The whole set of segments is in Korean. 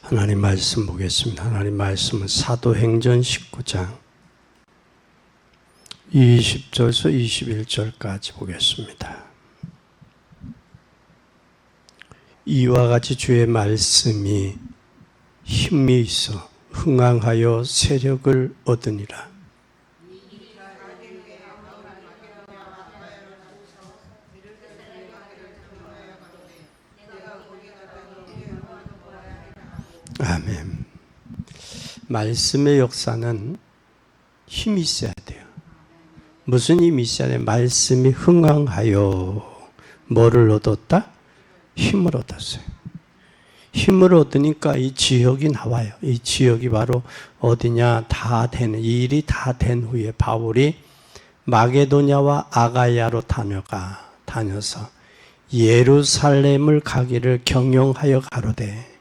하나님 말씀 보겠습니다. 하나님 말씀은 사도행전 19장 20절에서 21절까지 보겠습니다. 이와 같이 주의 말씀이 힘이 있어 흥황하여 세력을 얻으니라. 아멘. 말씀의 역사는 힘이 있어야 돼요. 무슨 힘이 있어야 돼요? 말씀이 흥황하여 뭐를 얻었다? 힘을 얻었어요. 힘을 얻으니까 이 지역이 나와요. 이 지역이 바로 어디냐? 다 되는, 이 일이 다 된 후에 바울이 마게도냐와 아가야로 다녀서 예루살렘을 가기를 경영하여 가로되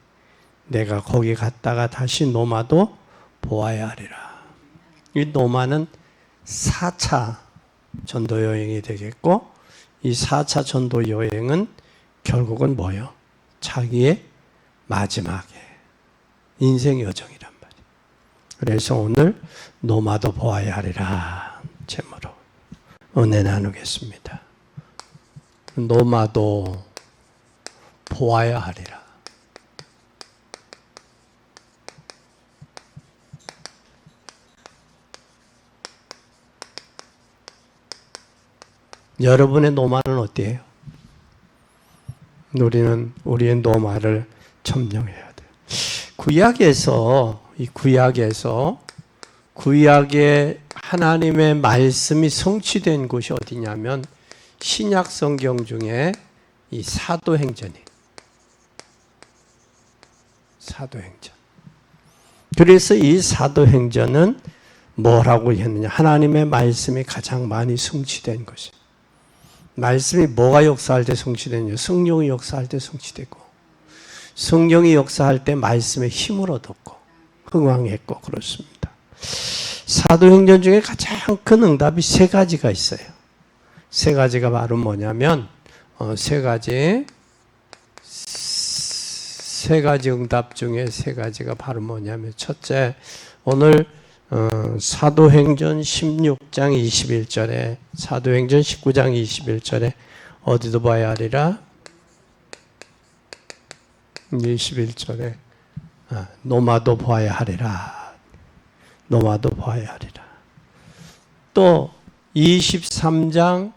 내가 거기 갔다가 다시 노마도 보아야 하리라. 이 노마는 4차 전도 여행이 되겠고, 이 4차 전도 여행은 결국은 뭐예요? 자기의 마지막에 인생 여정이란 말이에요. 그래서 오늘 노마도 보아야 하리라 제목으로 은혜 나누겠습니다. 노마도 보아야 하리라. 여러분의 노마는 어때요? 우리의 노마를 점령해야 돼요. 구약에 하나님의 말씀이 성취된 곳이 어디냐면 신약 성경 중에 이 사도행전이에요. 사도행전. 그래서 이 사도행전은 뭐라고 했느냐? 하나님의 말씀이 가장 많이 성취된 것이에요. 말씀이 뭐가 역사할 때 성취되냐? 성령이 역사할 때 성취되고, 성령이 역사할 때 말씀의 힘을 얻었고 흥황했고 그렇습니다. 사도행전 중에 가장 큰 응답이 세 가지가 있어요. 세 가지가 바로 뭐냐면 세 가지 응답 중에 세 가지가 바로 뭐냐면, 첫째, 오늘 사도행전 16장 21절에, 사도행전 19장 21절에 어디도 봐야 하리라? 21절에 노마도 보아야 하리라. 노마도 보아야 하리라. 또 23장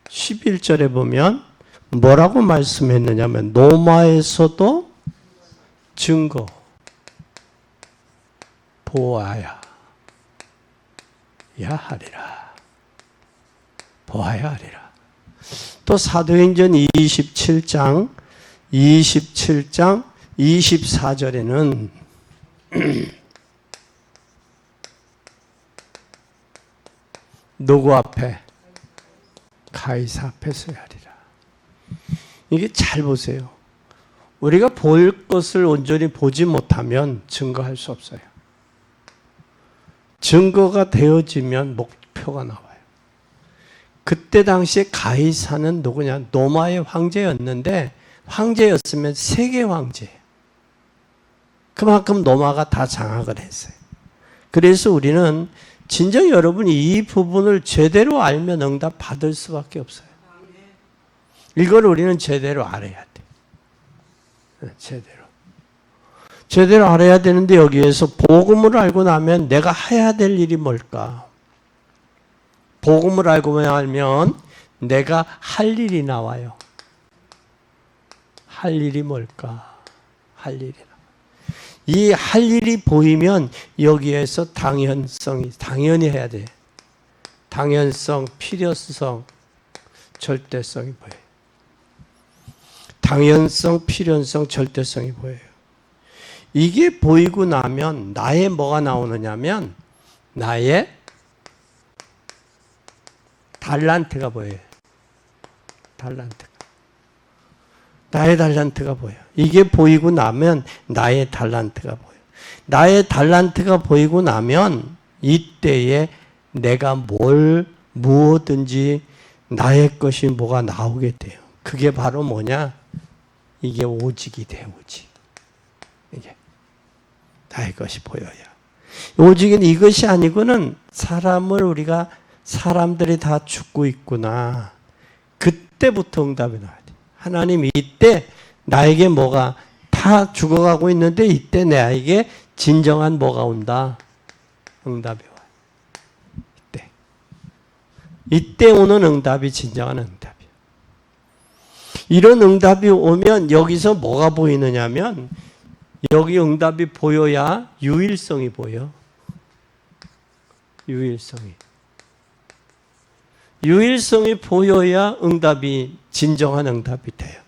11절에 보면 뭐라고 말씀했느냐면 노마에서도 증거 보아야 하리라. 보아야 하리라. 또 사도행전 27장 24절에는 누구 앞에? 가이사 앞에 서야 하리라. 이게 잘 보세요. 우리가 볼 것을 온전히 보지 못하면 증거할 수 없어요. 증거가 되어지면 목표가 나와요. 그때 당시에 가이사는 누구냐? 노마의 황제였는데, 황제였으면 세계 황제예요. 그만큼 노마가 다 장악을 했어요. 그래서 우리는 진정 여러분이 이 부분을 제대로 알면 응답 받을 수밖에 없어요. 이걸 우리는 제대로 알아야 돼. 제대로 알아야 되는데, 여기에서 복음을 알고 나면 내가 해야 될 일이 뭘까? 복음을 알고 나면 내가 할 일이 나와요. 할 일이 뭘까? 이 할 일이 보이면 여기에서 당연히 해야 돼. 당연성, 필요성, 절대성이 보여요. 당연성, 필연성, 절대성이 보여요. 이게 보이고 나면 나의 뭐가 나오느냐면 나의 달란트가 보여요. 나의 달란트가 보여요. 이게 보이고 나면 나의 달란트가 보여요. 나의 달란트가 보이고 나면 이때에 내가 무엇든지 나의 것이 뭐가 나오게 돼요. 그게 바로 뭐냐? 이게 오직이 돼, 오직. 이게 나의 것이 보여야. 오직은 이것이 아니고는 우리가 사람들이 다 죽고 있구나. 그때부터 응답이 나와야 돼. 하나님 이때 나에게 뭐가 다 죽어가고 있는데 이때 나에게 진정한 뭐가 온다. 응답이 와요. 이때 오는 응답이 진정한 응답이에요. 이런 응답이 오면 여기서 뭐가 보이느냐면 여기 응답이 보여야 유일성이 보여. 유일성이 보여야 응답이 진정한 응답이 돼요.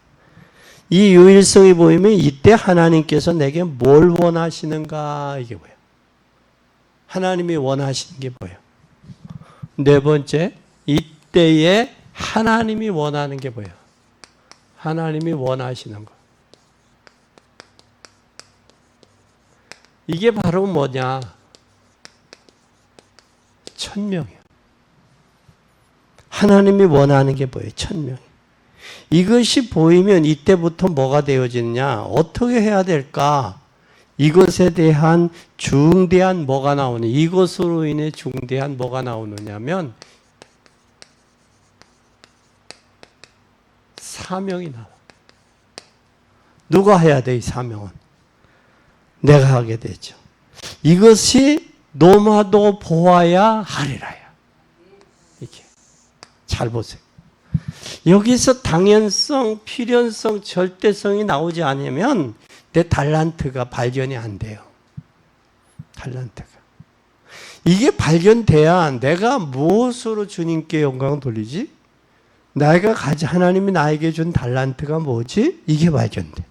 이 유일성이 보이면 이때 하나님께서 내게 뭘 원하시는가 이게 보여. 하나님이 원하시는 게 보여. 네 번째, 이때에 하나님이 원하는 게 뭐야? 하나님이 원하시는 거. 이게 바로 뭐냐? 천명이야. 하나님이 원하는 게 뭐예요? 천명. 이것이 보이면 이때부터 뭐가 되어지느냐? 어떻게 해야 될까? 이것에 대한 중대한 뭐가 나오느냐? 이것으로 인해 중대한 뭐가 나오느냐면 사명이 나와. 누가 해야 돼, 이 사명은? 내가 하게 되죠. 이것이 노마도 보아야 하리라야. 이렇게. 잘 보세요. 여기서 당연성, 필연성, 절대성이 나오지 않으면 내 달란트가 발견이 안 돼요. 달란트가. 이게 발견돼야 내가 무엇으로 주님께 영광을 돌리지? 하나님이 나에게 준 달란트가 뭐지? 이게 발견돼.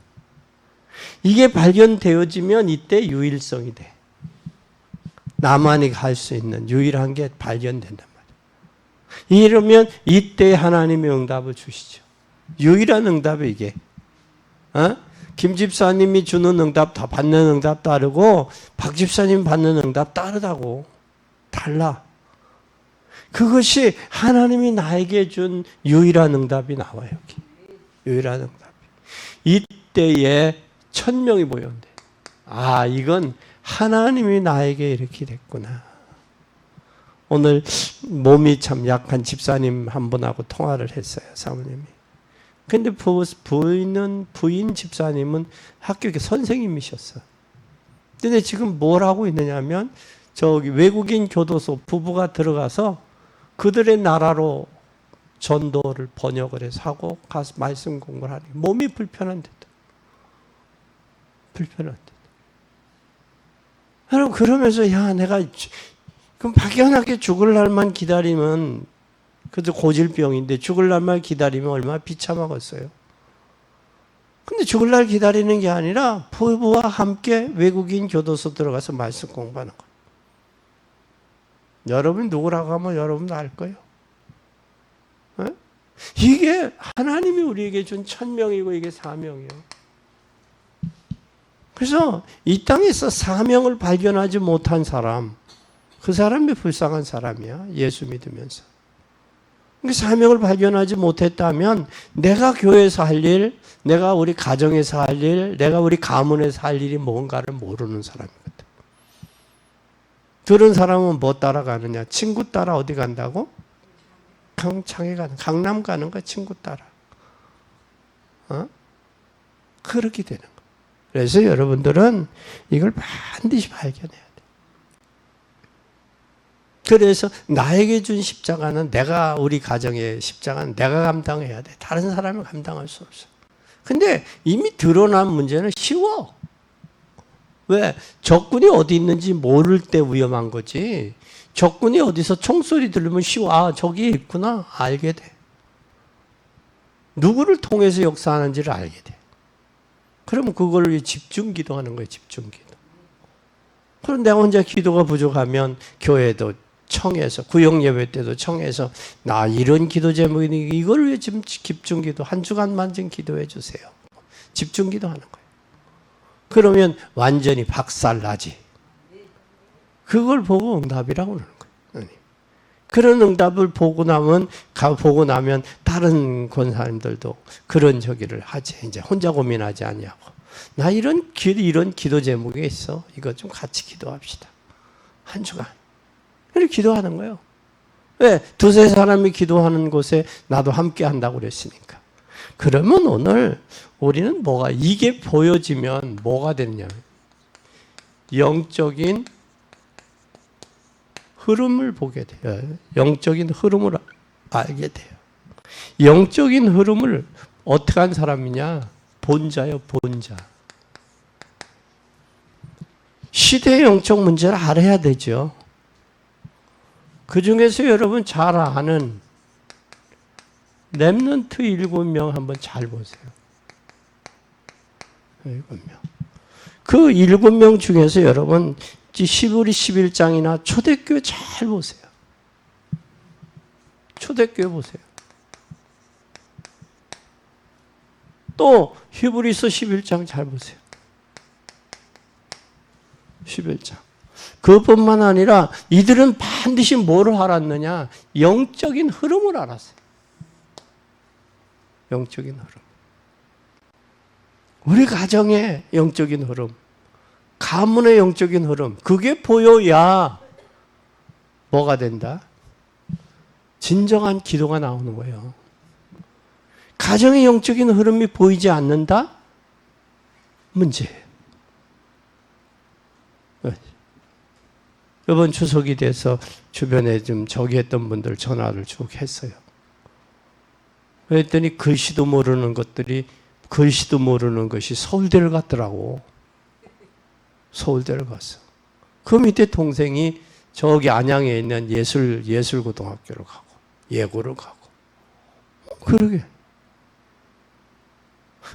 이게 발견되어지면 이때 유일성이 돼. 나만이 할 수 있는 유일한 게 발견된단 말이에요. 이러면 이때 하나님의 응답을 주시죠. 유일한 응답이 이게. 김 집사님이 주는 응답, 다 받는 응답 다르고 박 집사님 받는 응답 다르다고. 달라. 그것이 하나님이 나에게 준 유일한 응답이 나와요. 여기. 유일한 응답이. 이때에 천명이 보여온대. 아, 이건 하나님이 나에게 이렇게 됐구나. 오늘 몸이 참 약한 집사님 한 분하고 통화를 했어요. 사모님이. 근데 부인 집사님은 학교 선생님이셨어. 근데 지금 뭘 하고 있느냐면 저기 외국인 교도소 부부가 들어가서 그들의 나라로 전도를 번역을 해서 하고 가서 말씀 공부를 하니 몸이 불편한데도. 여러분 그러면서 내가 그럼 막연하게 죽을 날만 기다리면 그래도 고질병인데 죽을 날만 기다리면 얼마나 비참하겠어요. 근데 죽을 날 기다리는 게 아니라 부부와 함께 외국인 교도소 들어가서 말씀 공부하는 거예요. 여러분 누구라고 하면 여러분도 알 거예요. 이게 하나님이 우리에게 준 천명이고 이게 사명이에요. 그래서 이 땅에서 사명을 발견하지 못한 사람, 그 사람이 불쌍한 사람이야. 예수 믿으면서. 사명을 발견하지 못했다면 내가 교회에서 할 일, 내가 우리 가정에서 할 일, 내가 우리 가문에서 할 일이 뭔가를 모르는 사람이거든. 그런 사람은 뭐 따라가느냐? 친구 따라 어디 간다고? 강남 가는 거야, 친구 따라. 그렇게 되는 거야. 그래서 여러분들은 이걸 반드시 발견해야 돼. 그래서 나에게 준 십자가는 우리 가정의 십자가는 내가 감당해야 돼. 다른 사람이 감당할 수 없어. 근데 이미 드러난 문제는 쉬워. 왜? 적군이 어디 있는지 모를 때 위험한 거지. 적군이 어디서 총소리 들으면 쉬워. 아, 저기 있구나. 알게 돼. 누구를 통해서 역사하는지를 알게 돼. 그러면 그걸 집중 기도하는 거예요. 집중 기도. 그럼 내가 혼자 기도가 부족하면 교회도 청해서 구역 예배 때도 청해서 나 이런 기도 제목이니 이걸 왜 지금 집중 기도 한 주간만 좀 기도해 주세요. 집중 기도하는 거예요. 그러면 완전히 박살나지. 그걸 보고 응답이라고 그러는 거예요. 그런 응답을 보고 나면 다른 권사님들도 그런 저기를 하지. 이제 혼자 고민하지 아니하고. 나 이런 기도 제목이 있어. 이거 좀 같이 기도합시다. 한 주간. 이렇게 기도하는 거예요. 왜? 두세 사람이 기도하는 곳에 나도 함께 한다고 그랬으니까. 그러면 오늘 우리는 이게 보여지면 뭐가 되느냐. 영적인 흐름을 보게 돼요. 영적인 흐름을 알게 돼요. 영적인 흐름을 어떻게 한 사람이냐? 본자요, 본자. 시대의 영적 문제를 알아야 되죠. 그 중에서 여러분 잘 아는 렘넌트 7명 한번 잘 보세요. 7명. 그 7명 중에서 여러분 히브리 11장이나 초대교회 잘 보세요. 초대교회 보세요. 또 히브리서 11장 잘 보세요. 11장. 그것뿐만 아니라 이들은 반드시 뭐를 알았느냐? 영적인 흐름을 알았어요. 영적인 흐름. 우리 가정의 영적인 흐름. 가문의 영적인 흐름. 그게 보여야 뭐가 된다? 진정한 기도가 나오는 거예요. 가정의 영적인 흐름이 보이지 않는다? 문제예요. 이번 추석이 돼서 주변에 좀 저기 했던 분들 전화를 쭉 했어요. 그랬더니 글씨도 모르는 것이 서울대를 갔더라고. 서울대를 갔어. 그 밑에 동생이 저기 안양에 있는 예술고등학교를 가고, 예고를 가고. 그러게.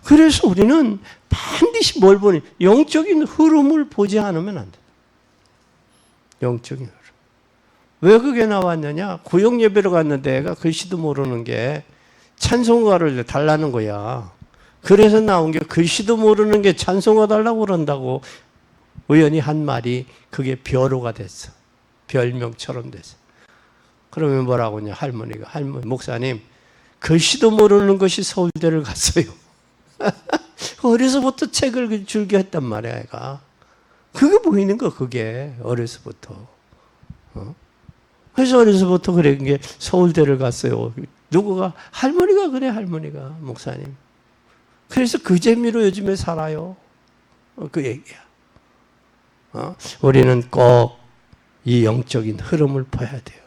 그래서 우리는 반드시 뭘 보니? 영적인 흐름을 보지 않으면 안 돼. 영적인 흐름. 왜 그게 나왔느냐? 구역 예배를 갔는데 애가 글씨도 모르는 게 찬송가를 달라는 거야. 그래서 나온 게 글씨도 모르는 게 찬송가 달라고 그런다고 우연히 한 말이 그게 벼로가 됐어. 별명처럼 됐어. 그러면 뭐라고 하냐? 할머니가, 목사님, 글씨도 모르는 것이 서울대를 갔어요. 어려서부터 책을 줄게 했단 말이야, 애가. 그게 보이는 거, 그게. 어려서부터. 그래서 어려서부터 그런 게 서울대를 갔어요. 누구가? 할머니가 그래, 할머니가. 목사님. 그래서 그 재미로 요즘에 살아요. 그 얘기야. 우리는 꼭 이 영적인 흐름을 봐야 돼요.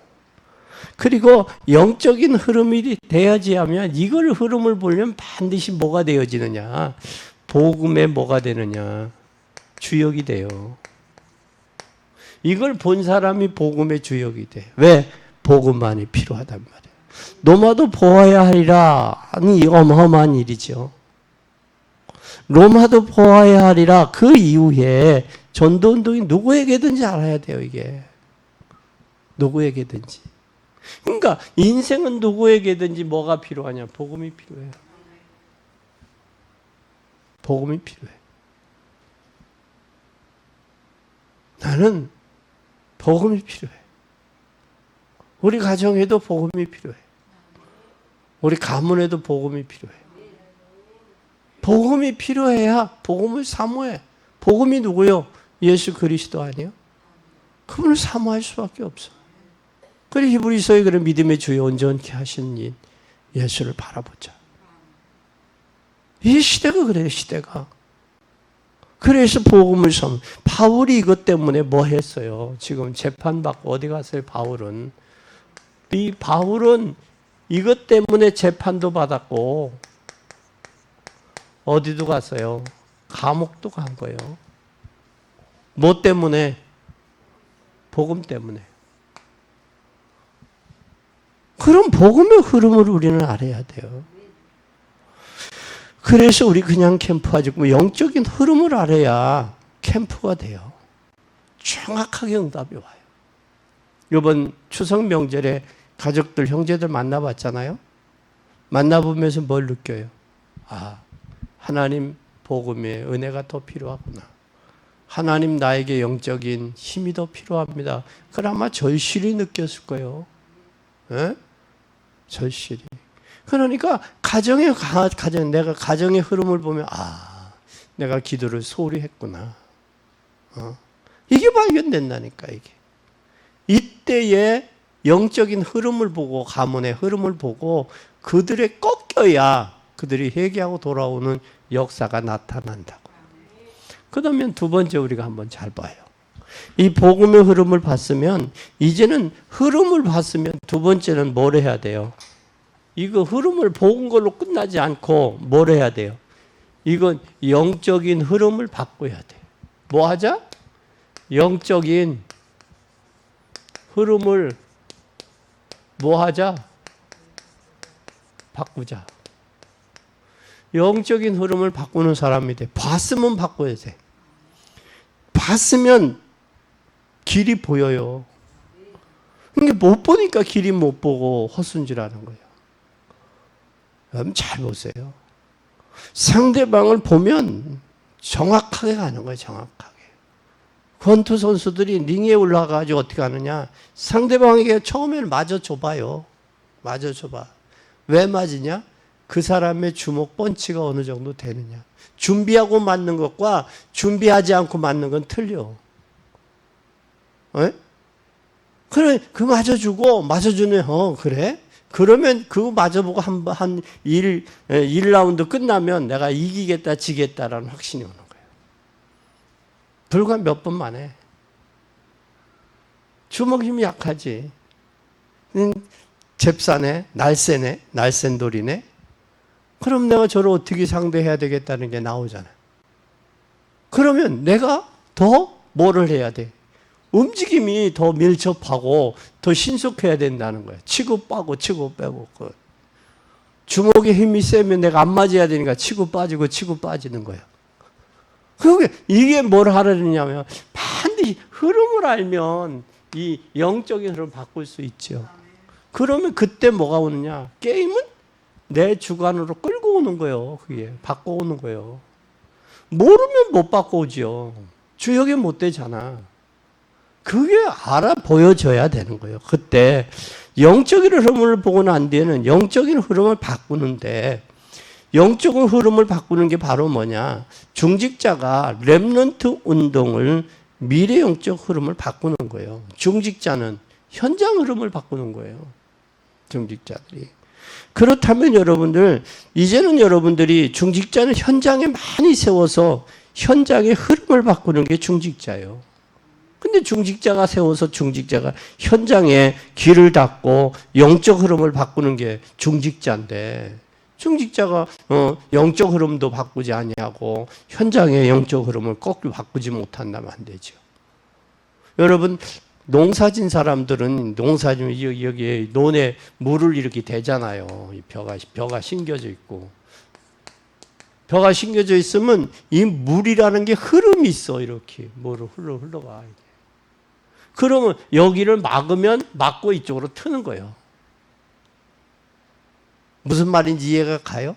그리고 영적인 흐름이 돼야지 하면 이걸 흐름을 보려면 반드시 뭐가 되어지느냐. 복음에 뭐가 되느냐. 주역이 돼요. 이걸 본 사람이 복음의 주역이 돼. 왜? 복음만이 필요하단 말이에요. 노마도 보아야 하리라 하니 어마어마한 일이죠. 로마도 보아야 하리라. 그 이후에 전도운동이 누구에게든지 알아야 돼요. 이게. 누구에게든지. 그러니까 인생은 누구에게든지 뭐가 필요하냐. 복음이 필요해요. 복음이 필요해. 나는 복음이 필요해. 우리 가정에도 복음이 필요해. 우리 가문에도 복음이 필요해. 복음이 필요해야 복음을 사모해. 복음이 누구요? 예수 그리스도 아니에요? 그분을 사모할 수밖에 없어. 그래 히브리서에 그런 믿음의 주요 온전케 하시는 인 예수를 바라보자. 이 시대가 그래요, 시대가. 그래서 복음을 바울이 이것 때문에 뭐 했어요? 지금 재판받고 어디 갔어요, 바울은? 이 바울은 이것 때문에 재판도 받았고 어디도 갔어요? 감옥도 간 거예요. 뭐 때문에? 복음 때문에. 그럼 복음의 흐름을 우리는 알아야 돼요. 그래서 우리 그냥 캠프하지 뭐 영적인 흐름을 알아야 캠프가 돼요. 정확하게 응답이 와요. 이번 추석 명절에 가족들, 형제들 만나봤잖아요. 만나보면서 뭘 느껴요? 아, 하나님 복음의 은혜가 더 필요하구나. 하나님 나에게 영적인 힘이 더 필요합니다. 그럼 아마 절실히 느꼈을 거예요. 예? 절실히. 그러니까 내가 가정의 흐름을 보면 내가 기도를 소홀히 했구나. 이게 발견된다니까 이게. 이때의 영적인 흐름을 보고 가문의 흐름을 보고 그들의 꺾여야 그들이 회개하고 돌아오는 역사가 나타난다고. 그러면 두 번째 우리가 한번 잘 봐요. 이 복음의 흐름을 봤으면 이제는 흐름을 봤으면 두 번째는 뭘 해야 돼요? 이거 흐름을 본 걸로 끝나지 않고 뭘 해야 돼요? 이건 영적인 흐름을 바꿔야 돼. 뭐 하자? 영적인 흐름을 뭐 하자? 바꾸자. 영적인 흐름을 바꾸는 사람이 돼. 봤으면 바꿔야 돼. 봤으면 길이 보여요. 그러니까 못 보니까 길이 못 보고 헛순질하는 거예요. 여러분 잘 보세요. 상대방을 보면 정확하게 가는 거예요. 정확하게. 권투 선수들이 링에 올라가가지고 어떻게 하느냐. 상대방에게 처음에는 맞아줘봐요. 맞아줘봐. 왜 맞으냐? 그 사람의 주먹 펀치가 어느 정도 되느냐. 준비하고 맞는 것과 준비하지 않고 맞는 건 틀려. 그래, 그 맞아주는, 그래? 그러면 그거 맞아보고 한 1라운드 끝나면 내가 이기겠다, 지겠다라는 확신이 오는 거예요. 불과 몇 번 만에. 주먹 힘이 약하지. 잽싸네, 날쌘 돌이네. 그럼 내가 저를 어떻게 상대해야 되겠다는 게 나오잖아요. 그러면 내가 더 뭐를 해야 돼? 움직임이 더 밀접하고 더 신속해야 된다는 거예요. 치고 빠고 치고 빼고. 주먹에 힘이 세면 내가 안 맞아야 되니까 치고 빠지고 치고 빠지는 거예요. 이게 뭘 하려냐면 반드시 흐름을 알면 이 영적인 흐름을 바꿀 수 있죠. 그러면 그때 뭐가 오느냐? 게임은 내 주관으로 끌고 오는 거예요. 그게 바꿔오는 거예요. 모르면 못 바꿔오죠. 주역이 못 되잖아. 그게 알아 보여줘야 되는 거예요. 그때 영적인 흐름을 보고 난 뒤에는 영적인 흐름을 바꾸는데, 영적인 흐름을 바꾸는 게 바로 뭐냐? 중직자가 렘넌트 운동을 미래 영적 흐름을 바꾸는 거예요. 중직자는 현장 흐름을 바꾸는 거예요. 중직자들이. 그렇다면 여러분들, 이제는 여러분들이 중직자는 현장에 많이 세워서 현장의 흐름을 바꾸는 게 중직자예요. 근데 중직자가 세워서 중직자가 현장에 길을 닫고 영적 흐름을 바꾸는 게 중직자인데, 중직자가 영적 흐름도 바꾸지 아니하고 현장의 영적 흐름을 꼭 바꾸지 못한다면 안 되죠. 여러분, 농사진 사람들은 여기에 논에 물을 이렇게 대잖아요. 벼가 심겨져 있고. 벼가 심겨져 있으면 이 물이라는 게 흐름이 있어. 이렇게 물을 흘러가. 그러면 여기를 막고 이쪽으로 트는 거예요. 무슨 말인지 이해가 가요?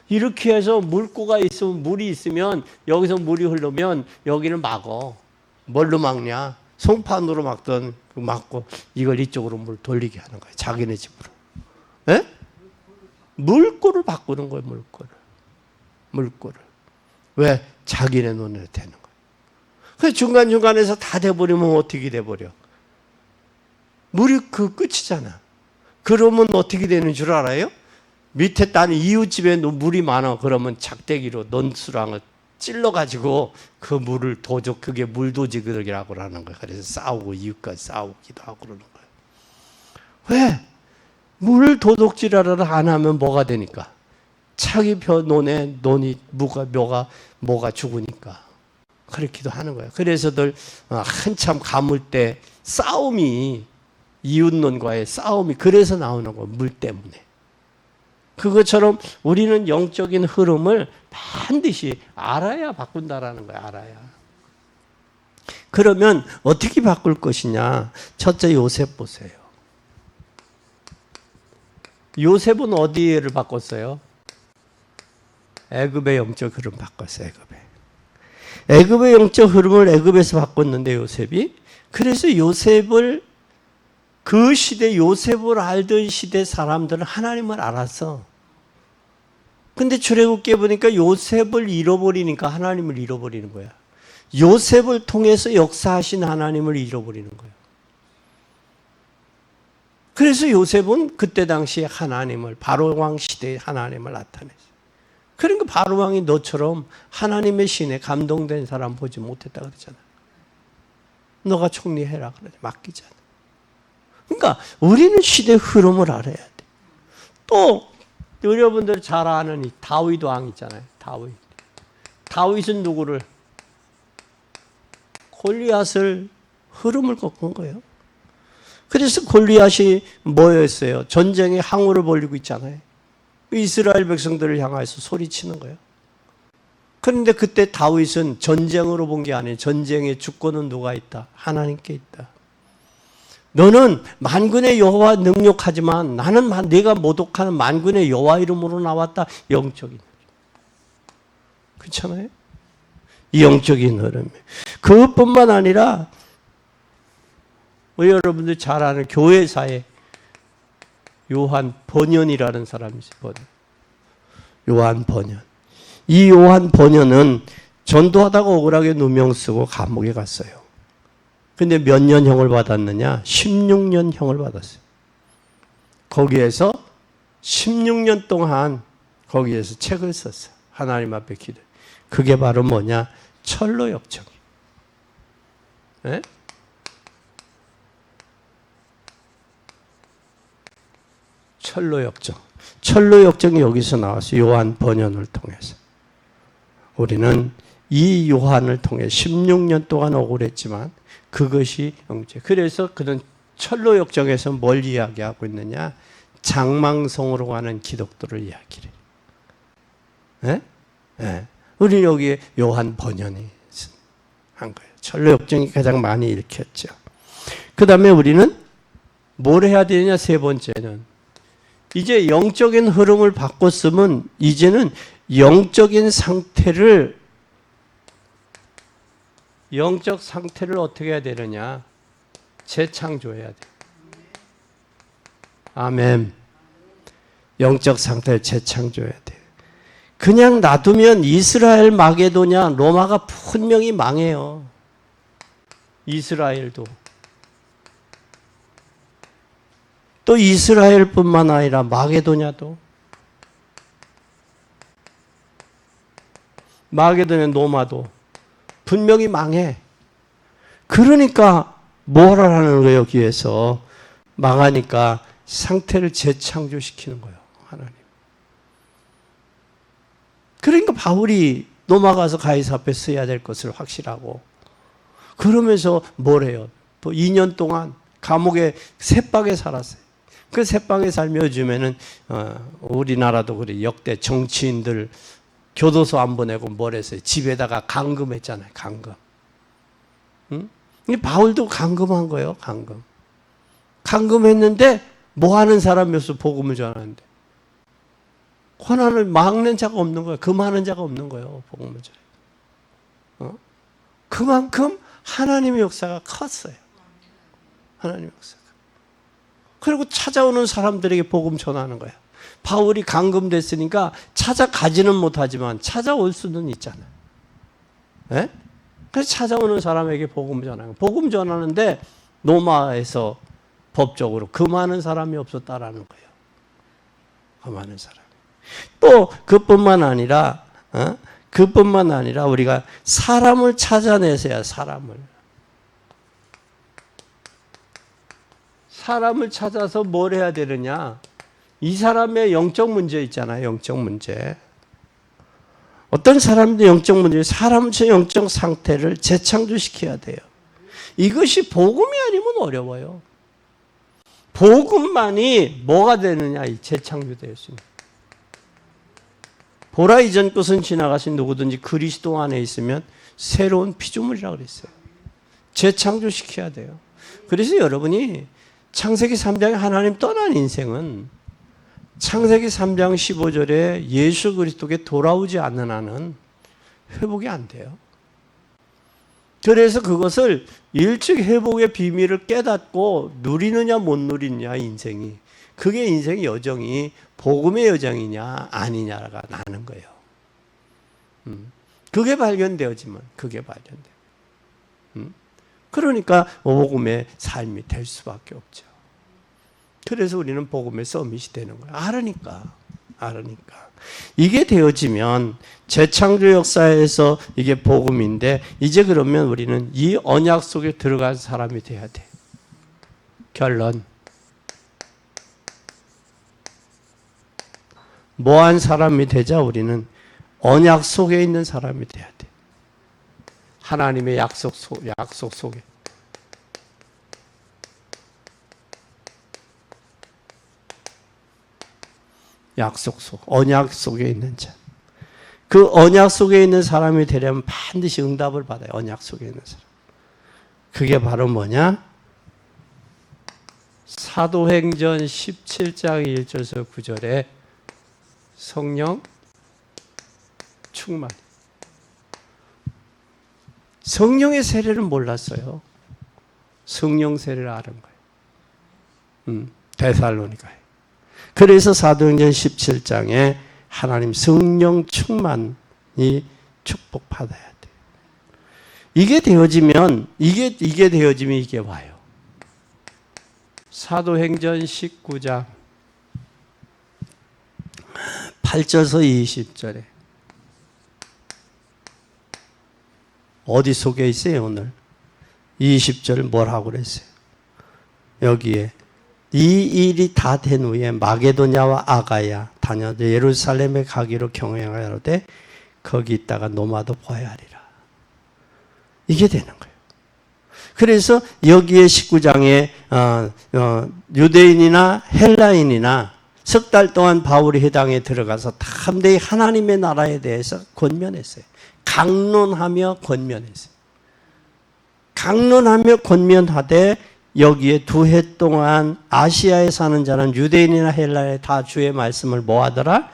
이렇게 해서 물이 있으면 여기서 물이 흐르면 여기를 막어. 뭘로 막냐? 송판으로 막고 이걸 이쪽으로 물 돌리게 하는 거예요. 자기네 집으로. 에? 물꼬를 바꾸는 거예요. 물꼬를. 왜? 자기네 논에 되는 거예요. 그래서 중간중간에서 다 돼버리면 어떻게 돼버려? 물이 그 끝이잖아. 그러면 어떻게 되는 줄 알아요? 밑에 딴 이웃집에 물이 많아. 그러면 작대기로 논수랑을 찔러가지고 그 물을 그게 물도지기라고 하는 거예요. 그래서 싸우고 이웃과 싸우기도 하고 그러는 거예요. 왜? 물 도둑질하러 안 하면 뭐가 되니까? 자기 논에 묘가 죽으니까. 그렇기도 하는 거예요. 그래서들 한참 가물 때 이웃논과의 싸움이 그래서 나오는 거예요. 물 때문에. 그것처럼 우리는 영적인 흐름을 반드시 알아야 바꾼다라는 거예요. 알아야. 그러면 어떻게 바꿀 것이냐? 첫째, 요셉 보세요. 요셉은 어디를 바꿨어요? 애굽의 영적 흐름 바꿨어요. 애굽의 영적 흐름을 애굽에서 바꿨는데 요셉이. 그래서 요셉을 그 시대 요셉을 알던 시대 사람들은 하나님을 알았어. 근데 출애굽기에 보니까 요셉을 잃어버리니까 하나님을 잃어버리는 거야. 요셉을 통해서 역사하신 하나님을 잃어버리는 거예요. 그래서 요셉은 그때 당시에 하나님을, 바로왕 시대의 하나님을 나타냈어요. 그러니까 바로왕이 너처럼 하나님의 신에 감동된 사람 보지 못했다 그러잖아. 너가 총리해라 그러지, 맡기잖아. 그러니까 우리는 시대 흐름을 알아야 돼. 또 여러분들 잘 아는 이 다윗 왕 있잖아요. 다윗은 누구를? 골리앗을 흐름을 꺾은 거예요. 그래서 골리앗이 뭐였어요? 전쟁에 항우를 벌이고 있잖아요. 이스라엘 백성들을 향해서 소리치는 거예요. 그런데 그때 다윗은 전쟁으로 본 게 아니에요. 전쟁의 주권은 누가 있다? 하나님께 있다. 너는 만군의 여호와 능력하지만 나는 내가 모독하는 만군의 여호와 이름으로 나왔다. 영적인 흐름. 그렇잖아요? 영적인 흐름. 그것뿐만 아니라 여러분들 잘 아는 교회사에 요한 번연이라는 사람이 있어요. 요한 번연. 이 요한 번연은 전도하다가 억울하게 누명 쓰고 감옥에 갔어요. 근데 몇 년 형을 받았느냐? 16년 형을 받았어요. 거기에서 16년 동안 거기에서 책을 썼어요. 하나님 앞에 기도. 그게 바로 뭐냐? 철로역정. 네? 철로역정. 철로역정이 여기서 나왔어요. 요한 번연을 통해서. 우리는 이 요한을 통해 16년 동안 억울했지만 그것이 영제. 그래서 그런 철로역정에서 뭘 이야기하고 있느냐? 장망성으로 가는 기독도를 이야기를 해요. 네? 네. 우리 여기에 요한 번연이 한 거예요. 철로역정이 가장 많이 읽혔죠. 그 다음에 우리는 뭘 해야 되느냐? 세 번째는 이제 영적인 흐름을 바꿨으면 이제는 영적 상태를 어떻게 해야 되느냐? 재창조해야 돼. 아멘. 영적 상태를 재창조해야 돼. 그냥 놔두면 이스라엘 마게도냐 로마가 분명히 망해요. 이스라엘도. 또 이스라엘뿐만 아니라 마게도냐도. 마게도냐 로마도 분명히 망해. 그러니까 뭘 하는 거예요? 여기에서 망하니까 상태를 재창조시키는 거예요. 하나님. 그러니까 바울이 로마 가서 가이사 앞에 서야 될 것을 확실하고 그러면서 뭘 해요? 2년 동안 감옥에 셋방에 살았어요. 그 셋방에 살며 요즘에는 우리나라도 그래 역대 정치인들 교도소 안 보내고 뭘 했어요? 집에다가 감금했잖아요. 감금. 응? 바울도 감금한 거예요. 감금. 감금했는데 뭐 하는 사람이어서 복음을 전하는데 고난을 막는 자가 없는 거예요. 금하는 자가 없는 거예요. 복음을 전해. 그만큼 하나님의 역사가 컸어요. 하나님의 역사가. 그리고 찾아오는 사람들에게 복음 전하는 거예요. 바울이 감금됐으니까 찾아가지는 못하지만 찾아올 수는 있잖아요. 네? 그래서 찾아오는 사람에게 복음 전하는 거예요. 복음 전하는데 로마에서 법적으로 금하는 사람이 없었다라는 거예요. 금하는 사람. 또 그뿐만 아니라 우리가 사람을 찾아내서야 사람을 찾아서 뭘 해야 되느냐? 이 사람의 영적 문제 있잖아요. 영적 문제. 어떤 사람도 영적 문제, 사람의 영적 상태를 재창조시켜야 돼요. 이것이 복음이 아니면 어려워요. 복음만이 뭐가 되느냐? 재창조될 수 있는. 보라 이전 것은 지나가신 누구든지 그리스도 안에 있으면 새로운 피조물이라고 그랬어요. 재창조시켜야 돼요. 그래서 여러분이 창세기 3장에 하나님 떠난 인생은 창세기 3장 15절에 예수 그리스도께 돌아오지 않는 한은 회복이 안 돼요. 그래서 그것을 일찍 회복의 비밀을 깨닫고 누리느냐 못 누리느냐 인생이. 그게 인생의 여정이 복음의 여정이냐 아니냐가 나는 거예요. 그게 발견되어지면 그게 발견돼요. 그러니까 복음의 삶이 될 수밖에 없죠. 그래서 우리는 복음의 서밋이 되는 거예요. 알으니까. 이게 되어지면 재창조 역사에서 이게 복음인데 이제 그러면 우리는 이 언약 속에 들어간 사람이 돼야 돼. 결론. 뭐한 사람이 되자 우리는 언약 속에 있는 사람이 돼야 돼. 하나님의 약속 속에. 언약 속에 있는 자. 그 언약 속에 있는 사람이 되려면 반드시 응답을 받아요. 언약 속에 있는 사람. 그게 바로 뭐냐? 사도행전 17장 1절에서 9절에 성령 충만. 성령의 세례를 몰랐어요. 성령 세례를 아는 거예요. 데살로니가에. 그래서 사도행전 17장에 하나님 성령 충만이 축복받아야 돼요. 이게 되어지면 이게 와요. 사도행전 19장 8절에서 20절에 어디 속에 있어요 오늘? 20절 뭐라고 그랬어요? 여기에 이 일이 다 된 후에 마게도냐와 아가야 다녀도 예루살렘에 가기로 경영하려되 거기 있다가 노마도 보아야 하리라. 이게 되는 거예요. 그래서 여기에 19장에 유대인이나 헬라인이나 석 달 동안 바울이 회당에 들어가서 담대히 하나님의 나라에 대해서 권면했어요. 강론하며 권면했어요. 강론하며 권면하되 여기에 2해 동안 아시아에 사는 자는 유대인이나 헬라에 다 주의 말씀을 뭐 하더라?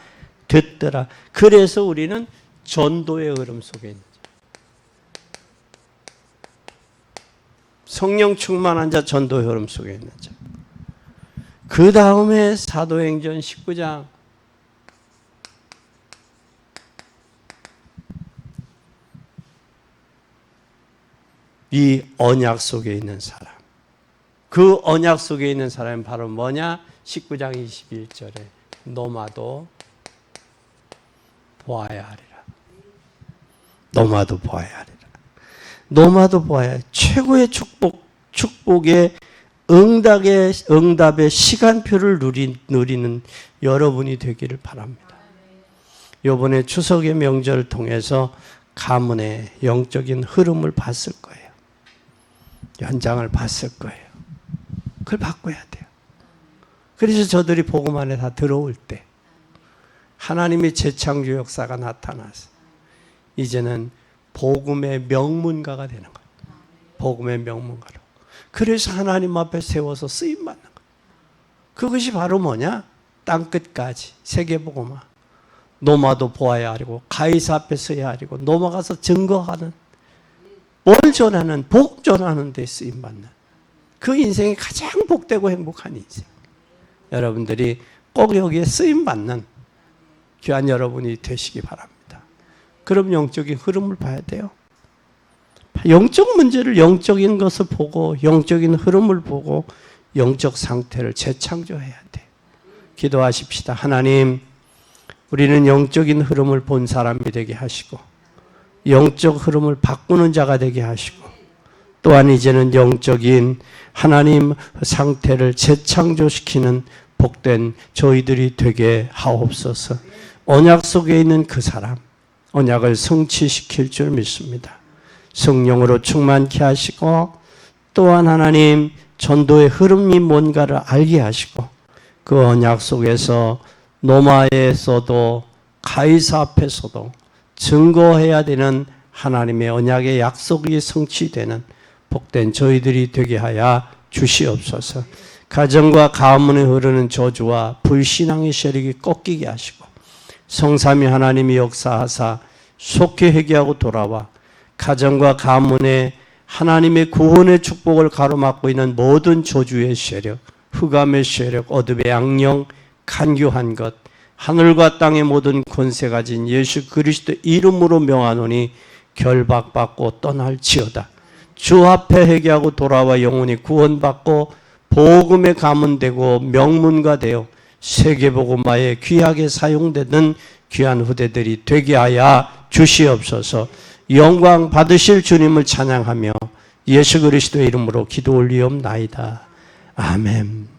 듣더라. 그래서 우리는 전도의 흐름 속에 있는 자. 성령 충만한 자, 전도의 흐름 속에 있는 자. 그 다음에 사도행전 19장 이 언약 속에 있는 사람. 그 언약 속에 있는 사람은 바로 뭐냐? 19장 21절에 노마도 보아야 하리라. 노마도 보아야 하리라. 노마도 보아야. 최고의 축복의 응답의 시간표를 누리는 여러분이 되기를 바랍니다. 이번에 추석의 명절을 통해서 가문의 영적인 흐름을 봤을 거예요. 현장을 봤을 거예요. 그걸 바꿔야 돼요. 그래서 저들이 복음 안에 다 들어올 때 하나님의 재창조 역사가 나타나서 이제는 복음의 명문가가 되는 거예요. 복음의 명문가로. 그래서 하나님 앞에 세워서 쓰임받는 거예요. 그것이 바로 뭐냐? 땅끝까지 세계복음화. 노마도 보아야 하고 가이사 앞에 서야 하고 넘어가서 증거하는 뭘 전하는 복 전하는 데 쓰임받는 그 인생이 가장 복되고 행복한 인생. 여러분들이 꼭 여기에 쓰임받는 귀한 여러분이 되시기 바랍니다. 그럼 영적인 흐름을 봐야 돼요. 영적 문제를 영적인 것을 보고 영적인 흐름을 보고 영적 상태를 재창조해야 돼. 기도하십시다. 하나님, 우리는 영적인 흐름을 본 사람이 되게 하시고 영적 흐름을 바꾸는 자가 되게 하시고 또한 이제는 영적인 하나님 상태를 재창조시키는 복된 저희들이 되게 하옵소서. 언약 속에 있는 그 사람, 언약을 성취시킬 줄 믿습니다. 성령으로 충만케 하시고 또한 하나님 전도의 흐름이 뭔가를 알게 하시고 그 언약 속에서 노마에서도 가이사 앞에서도 증거해야 되는 하나님의 언약의 약속이 성취되는 복된 저희들이 되게 하여 주시옵소서. 가정과 가문에 흐르는 저주와 불신앙의 세력이 꺾이게 하시고 성삼위 하나님이 역사하사 속히 회개하고 돌아와 가정과 가문에 하나님의 구원의 축복을 가로막고 있는 모든 저주의 세력, 흑암의 세력, 어둠의 양령, 간교한 것, 하늘과 땅의 모든 권세 가진 예수 그리스도 이름으로 명하노니 결박받고 떠날지어다. 주 앞에 회개하고 돌아와 영혼이 구원받고 복음에 가문되고 명문가 되어 세계복음화에 귀하게 사용되는 귀한 후대들이 되게 하여 주시옵소서. 영광 받으실 주님을 찬양하며 예수 그리스도의 이름으로 기도 올리옵나이다. 아멘.